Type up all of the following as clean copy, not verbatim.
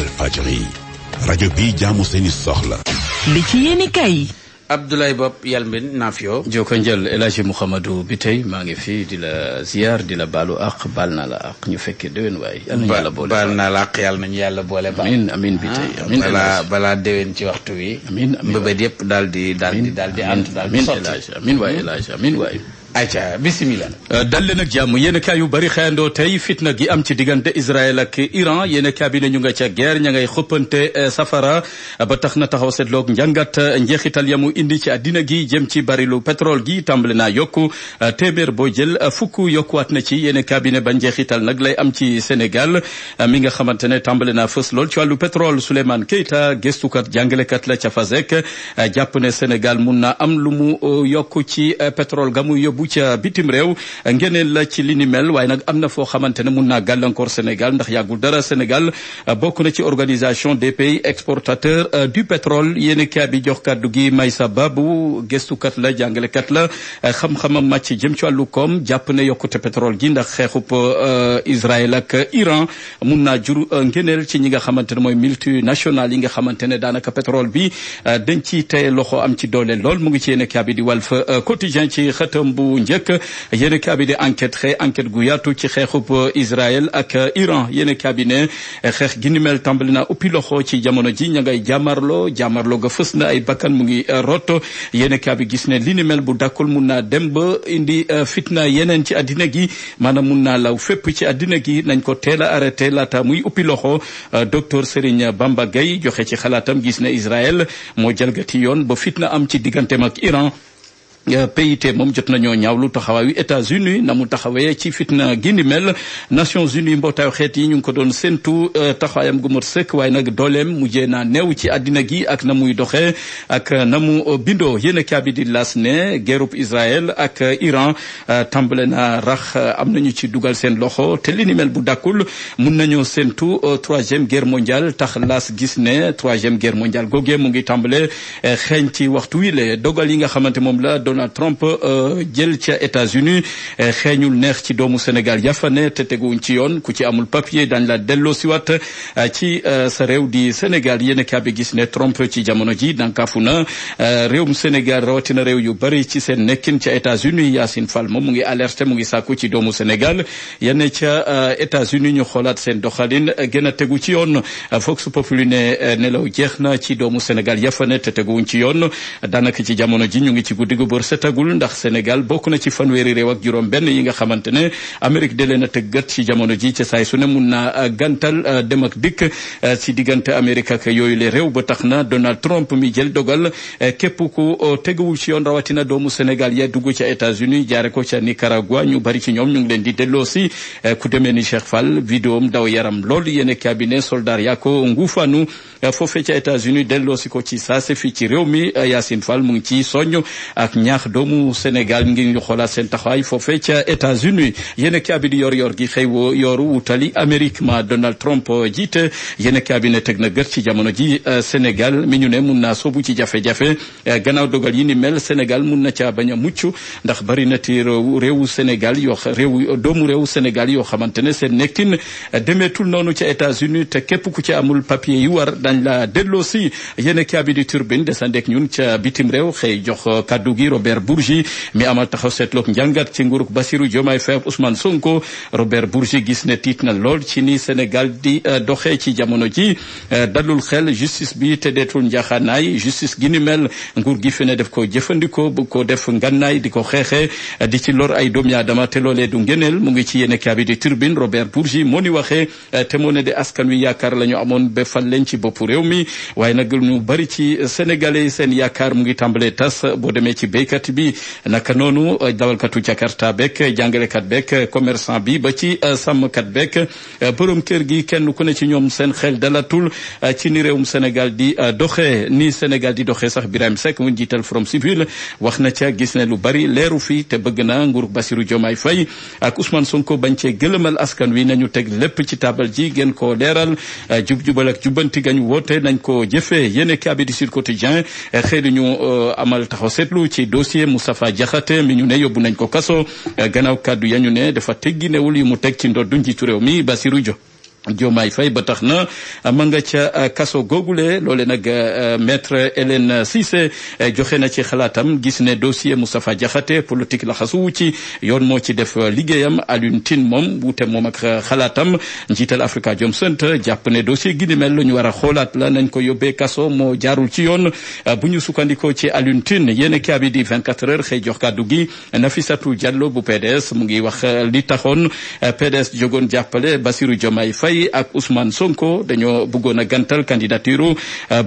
Walfadjri rajo bi jaamu seeni soxla. li ci yéeni kay. Abdoulaye Bob Yalmin Nafio. Joko njël El Hadji Mouhamadou bi tey maa ngi fii di la ziar di la baalu ak baal naa la ak ñu fekkee déwén waaye. yal nañu yàlla boole baal naa la ak yàlla nañu yàlla boole baal. amiin bi tey amiin balaa déwén ci waxtu wi. amiin mbëbët yëpp daal di ànd daal di sotti. amiin waay. ayca bisimilah. dal leen ak jàmm yéen kaay yu bari xëyandoo tey fitna gi am ci diggante Israël ak Iran yéen kaay bi ne ñu nga ca guerre ña ngay xëppante safara ba tax na taxaw seetloog njàngat njeexital yamu indi ci àddina gi jëm ci barilu pétrole gi tàmbale naa yokku téeméer boo jël fukk yokkuwaat na ci yéen kaay bi ne ba njeexital nag lay am ci Sénégal mi nga xamante ne tàmbale naa fës lool ci wàllu pétrole Souleymane Keita gëstukat jàngalekat la ca FASEC jàpp ne Sénégal mun na am lu mu yokku ci pétrole ga mu yóbbu ca bitim réew ngeneen la ci li ni mel waaye nag am na foo xamante ne mun naa gàllankoor Sénégal ndax yàggul dara Sénégal bokk na ci organisation des pays exportateurs du pétrole yéen kaa bi jox kàddu gi Maysa Babu gëstukat la jàngalekat la xam-xamam màcc jëm ci wàllu koom jàpp ne yokkute pétrole gi ndax xeexub Israël ak Iran mun naa jur ngeneel ci ñi nga xamante ne mooy multinationales yi nga xamante ne daanaka pétrole bi dañ ci tey loxo am ci doole lool mu ngi ci yéen kaa bi di Walf Quotidien ci xëtam bu njëkk yéen cabinet enquête gu yaatu ci xeexub Israël ak Iran yéen cabinet xeex gi ni mel tàmbali na uppi loxo ci jamono ji ña ngay jàmmarloo ga fës na ay bakkan mu ngi rot yéen cabinet gis ne li ni mel bu dakkul mun naa dem ba indi fitna yeneen ci addina gi maanaam mun naa law fépp ci addina gi nañ ko teel a arrêté laata muy uppi loxo docteur Serigne Bamba Gaye joxe ci xalaatam gis ne Israël moo jalgati yoon ba fitna am ci digganteem ak Iran. PIT moom jot nañoo ñaawlu taxawaayu États-Unis na mu taxawee ci fitna gi ni mel Nations Unies mbootaayu xeet yi ñu ngi ko doon séntu taxawaayam gu mat sëkk waaye nag dooleem mujjee naa néew ci àddina gi ak na muy doxee ak na mu bindoo yéen kaabi di las ne guerrub Israël ak Iran tàmbale na rax am nañu ci dugal seen loxo te li ni mel bu dakkul mun nañoo séntu troisième guerre mondiale tax las gis ne troisième guerre mondiale googee mu ngi tàmbale xeeñ ci waxtu wi le dogal yi nga xamante moom la Donald Trump jël ca États-Unis xeeñul neex ci doomu Sénégal yafane te teguwuñ ci yoon ku ci amul papier dañ la delloo siwaat ci sa réew di Sénégal yéen kaa bi gis ne Trump ci jamono ji dankaafu na réewum Sénégal rawatina réew yu bari ci seen nekkin ca États-Unis Yacine Fall moom mu ngi alerté mu ngi sàkku ci doomu Sénégal yenn ca États-Unis ñu xoolaat seen doxalin gën a tegu ci yoon Vox Populi ne nelaw jeex na ci doomu Sénégal yafane te teguwuñ ci yoon daanaka ci jamono ji ñu ngi ci guddi gu bër setagul ndax Sénégal bokk na ci fanweeri réew ak juróom benn yi nga xamante ne Amérique da leen a tëggat ci jamono ji ci saay su ne mun naa gantal dem ak dikk ci diggante Amérique ak yooyu le réew ba tax na Donald Trump mi jël dogal képp ku teguwul ci yoon rawatina doomu Sénégal ya dugg ca États-Unis jaare ko ca Nicaragua ñu bari ci ñoom ñu ngi leen di delloo si ku demee ni Cheikh Fall vidéom daw yaram lool yéen cabinet soldat yaa ko nguufanu foofee ca États-Unis delloo si ko ci saase fii ci réew mi Yacine Fall mu ngi ci soññ ak ñaax doomu Sénégal ngir ñu xoolaat seen taxawaay foofee ca États-Unis yéen cabinet yor gi xëy woo yoru wutali Amérique ma Donald Trump jiite yéen cabinet teg na gër ci jamono ji Sénégal mi ñu ne mun naa soobu ci jafe-jafe gannaaw dogal yi ni mel Sénégal mun na caa bañ a mucc ndax bari na ci réewu Sénégal doomu réewu Sénégal yoo xamante ne seen nekkin demeetul noonu ca États-Unis te képp ku ci amul papier yi war dañ la delloo si yéen cabinet turbine desandek ñun ca bitim réew xëy jox kaddu gi Robert Bourgi mi amal taxaw seetloog njàngat ci nguurug Bassirou Diomaye Faye ak Ousmane Sonko Robert Bourgi gis ne tiit na lool ci ni Sénégal di doxee ci jamono ji dalul xel justice bi te deetul njaaxaanaay justice gi ni mel nguur gi fi ne def ko jëfandikoo bu ko def ngannaay di ko xeexee di ci lor ay doomi aadama te loolee du ngeneel mu ngi ci yéen kaabi di turbine Robert Bourgi moo ni waxee te moo ne de askan wi yaakaar la ñu amoon ba fal leen ci boppu réew mi waaye nag ñu bari ci sénégalais seen yaakaar mu ngi tàmbalee tas boo demee ci béykat bi naka noonu dawalkatu jakarta beek jàngalekat beek commerçant bi ba ci sàmmkat beek borom kër gi kenn ku ne ci ñoom seen xel dalatul ci ni réewum Sénégal di doxee ni Sénégal di doxee sax Birahim Seck mu jiital Forum Civil wax na ca gis ne lu bari leeru fi te bëgg na nguur Bassirou Diomaye Faye ak Ousmane Sonko bañ cee gëlëmal askan wi nañu teg lépp ci tabal ji gën koo leeral jub-jubal ak jubbanti gañ woote nañ ko jëfee yéene kaabi di Sud Quotidien xëy ñu amal taxaw seetlu ci dossier Moustapha Diakhaté mi ñu ne yóbbu nañ ko kaso gannaaw kaddu ya ñu ne dafa tegginewul yu mu teg ci ndoddu njiitu réew mi Bassirou Dio Diomaye Faye ba tax na ma nga ca kaso googule loole nag maître Hélène Cissé joxe na ci xalaatam gis ne dossier Moustapha Diakhaté politique la xasuwu ci yoon moo ci def liggéeyam. Alioune Tine moom wuute moom ak xalaatam njiital Afrikajom Center jàpp ne dossier gi ni mel lu ñu war a xoolaat la nañ ko yóbbee kaso moo jaarul ci yoon. bu ñu sukkandikoo ci Alioune Tine yéen kaabi di 24 heures xëy jox kàddu gi Nafissatou Diallo bu PDS mu ngi wax li taxoon PDS jógoon jàppale Bassirou Diomaye Faye ak Ousmane Sonko dañoo bëggoon a gantal candidature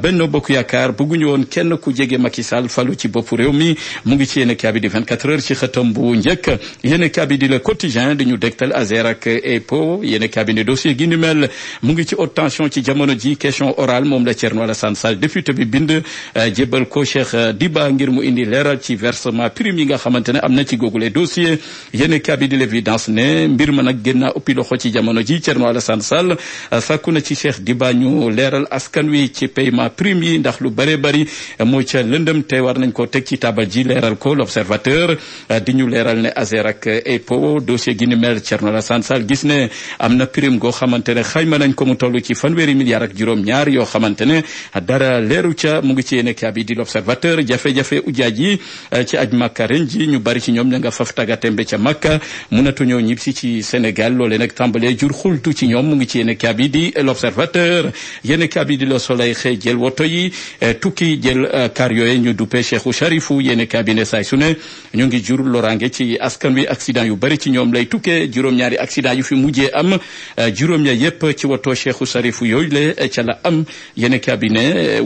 Benno Bokk Yaakaar bëgguñu woon kenn ku jege Macky Sall falu ci boppu réew mi mu ngi ci yéen kaabi di 24 heures ci xëtam bu njëkk. yéen kaabi di Le Quotidien di ñu dégtal Azer ak EPO yéen kaabi di dossier gi ni mel mu ngi ci haute tension ci jamono ji question orale moom la Thierno Alassane Sall député bi bind jébbal ko Cheikh Diba ngir mu indi leeral ci versement prime yi nga xamante ne am na ci googule dossier. yéen kaabi di L'Évidence ne mbir ma nag gën naa uppi loxo ci jamono ji Thierno Alassane Sall sàkku na ci Cheikh Diba ñu leeral askan wi ci paiement prime yi ndax lu bëree bëri moo ca lëndëm te war nañ ko teg ci tabal ji leeral ko. L'Observateur di ñu leeral ne Azer ak EPO dossier gi ni mel Thierno Alassane Sall gis ne am na prime goo xamante ne xayma nañ ko mu toll ci fanweeri milliards ak juróom-ñaar yoo xamante ne dara leeru ca mu ngi ci yéene kaabi di L'Observateur. jafe-jafe ujaaj yi ci aj Makka ren ji ñu bari ci ñoom ña nga faf tagatembe ca Makka mënatuñoo ñibbisi ci Sénégal loole nag tàmbalee jur xultu ci ñoom mu ngi ci yéene kaabi di L'Observateur. yéene kaabi di Le Soleil xëy jël woto yi tukki jël kar yooye ñu duppe Cheikhou Charifu yéene kaabi ne saay su ne ñu ngi jur lorange ci askan wi accident yu bari ci ñoom lay tukkee juróom-ñaari accident yu fi mujjee am juróom ya yépp ci woto Cheikhou Charifu yooyu le ca la am yéene kaabi ne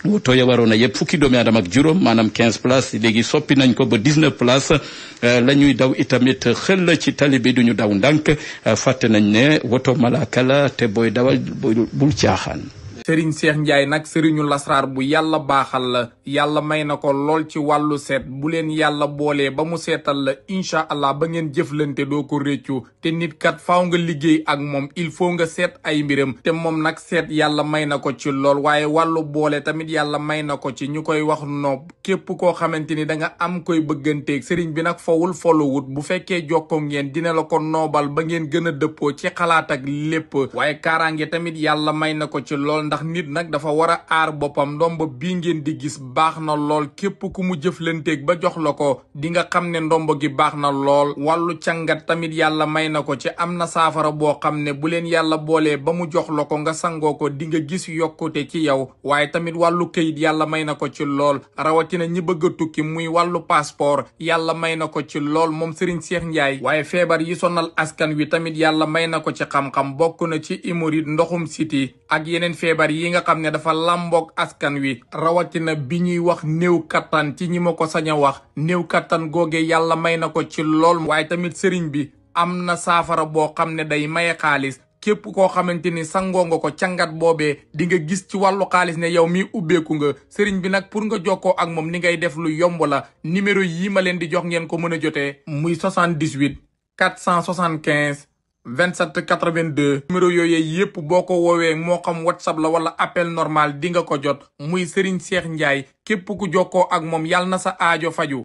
woto ya waroon a yëpp fukki doomi aadama ak juróom maanaam 15 places léegi soppi nañ ko ba 19 places la ñuy daw itamit xel ci tali bi duñu daw ndànk fàtte nañ ne woto malaaka la te booy dawal bul caaxaan. Serigne Cheikh Ndiaye nag sëriñu lasraar bu yàlla baaxal la yàlla may na ko lool ci wàllu seet bu leen yàlla boolee ba mu seetal la incha allah ba ngeen jëflante doo ko réccu te nit kat faaw nga liggéey ak moom il faut nga seet ay mbiram te moom nag seet yàlla may na ko ci lool waaye wàllu boole tamit yàlla may na ko ci ñu koy wax noob képp koo xamante ni da nga am koy bëgganteeg sëriñ bi nag fawul folowut bu fekkee jokkoo ngeen dina la ko noobal ba ngeen gën a dëppoo ci xalaat ak lépp waaye kaaraange tamit yàlla may na ko ci lool ndax nit nag dafa war a aar boppam ndomba bii ngeen di gis baax na lool képp ku mu jëflanteeg ba jox la ko di nga xam ne ndomba gi baax na lool wàllu càngat tamit yàlla may na ko ci am na saafara boo xam ne bu leen yàlla boolee ba mu jox la ko nga sangoo ko di nga gis yokkute ci yow waaye tamit wàllu këyit yàlla may na ko ci lool rawatina ñi bëgg a tukki muy wàllu passeport yàlla may na ko ci lool moom Serigne Cheikh Ndiaye waaye feebar yi sonal askan wi tamit yàlla may na ko ci xam-xam bokk na ci hémorroïde ndoxum siti ak yeneen feebar yi nga xam ne dafa làmboog askan wi rawatina bi ñuy wax néew kattan ci ñi ma ko sañ a wax néew kattan googe yàlla may na ko ci lool waaye tamit sëriñ bi am na saafara boo xam ne day maye xaalis képp koo xamante ni sangoo nga ko cangat boobee di nga gis ci wàllu xaalis ne yow mi ubbeeku nga sëriñ bi nag pour nga jokkoo ak moom ni ngay def lu yomb la numéro yii ma leen di jox ngeen ko mën a jotee muy 78 475 27 82 numéro yooyu yépp boo ko woowee moo xam WhatsApp la wala appel normal di nga ko jot muy Serigne Cheikh Ndiaye képp ku jokkoo ak moom yàlla na sa aajo faju